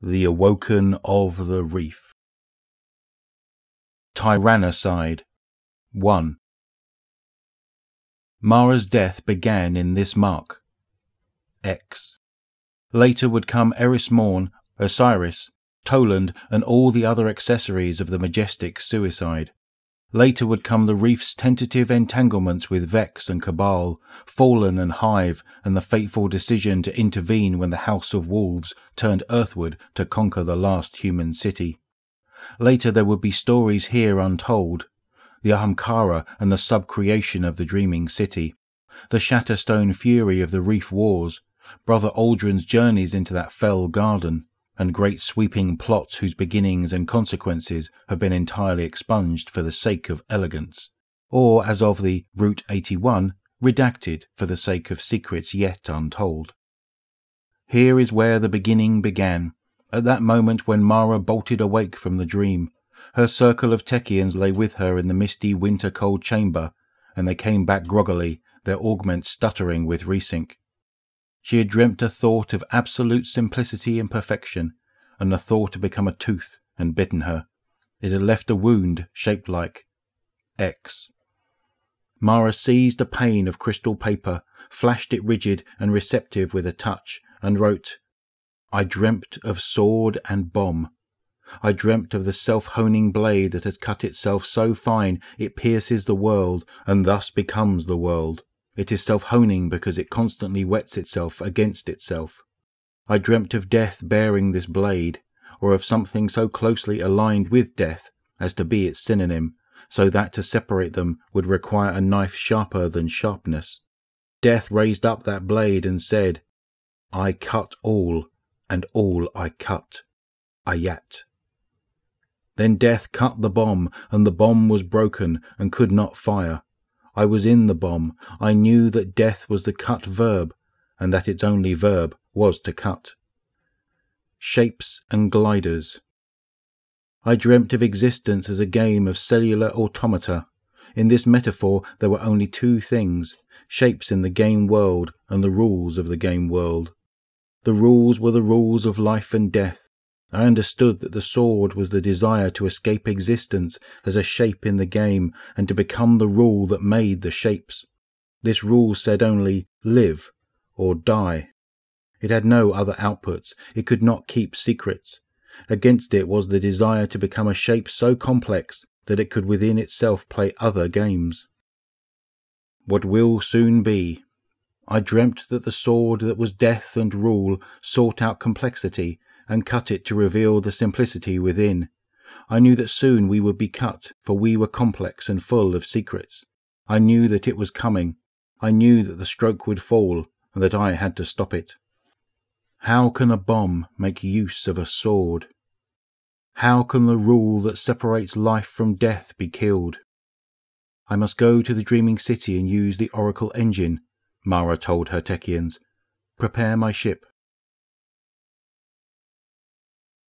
The Awoken of the Reef. Tyrannocide 1. Mara's death began in this mark. X. Later would come Eris Morn, Osiris, Toland, and all the other accessories of the majestic suicide. Later would come the Reef's tentative entanglements with Vex and Cabal, Fallen and Hive, and the fateful decision to intervene when the House of Wolves turned earthward to conquer the last human city. Later there would be stories here untold, the Ahamkara and the subcreation of the Dreaming City, the Shatterstone fury of the Reef Wars, Brother Aldrin's journeys into that fell garden, and great sweeping plots whose beginnings and consequences have been entirely expunged for the sake of elegance, or, as of the Route 81, redacted for the sake of secrets yet untold. Here is where the beginning began, at that moment when Mara bolted awake from the dream. Her circle of Techians lay with her in the misty winter-cold chamber, and they came back groggily, their augments stuttering with resync. She had dreamt a thought of absolute simplicity and perfection, and the thought had become a tooth and bitten her. It had left a wound shaped like X. Mara seized a pane of crystal paper, flashed it rigid and receptive with a touch, and wrote, "I dreamt of sword and bomb. I dreamt of the self-honing blade that has cut itself so fine it pierces the world and thus becomes the world. It is self-honing because it constantly whets itself against itself. I dreamt of death bearing this blade, or of something so closely aligned with death as to be its synonym, so that to separate them would require a knife sharper than sharpness. Death raised up that blade and said, 'I cut all, and all I cut. Ayat.' Then death cut the bomb, and the bomb was broken and could not fire. I was in the bomb. I knew that death was the cut verb, and that its only verb was to cut. Shapes and gliders. I dreamt of existence as a game of cellular automata. In this metaphor there were only two things, shapes in the game world and the rules of the game world. The rules were the rules of life and death. I understood that the sword was the desire to escape existence as a shape in the game and to become the rule that made the shapes. This rule said only, live or die. It had no other outputs. It could not keep secrets. Against it was the desire to become a shape so complex that it could within itself play other games. What will soon be. I dreamt that the sword that was death and rule sought out complexity and cut it to reveal the simplicity within. I knew that soon we would be cut, for we were complex and full of secrets. I knew that it was coming. I knew that the stroke would fall, and that I had to stop it. How can a bomb make use of a sword? How can the rule that separates life from death be killed? I must go to the Dreaming City and use the Oracle engine, Mara told her Techians. Prepare my ship.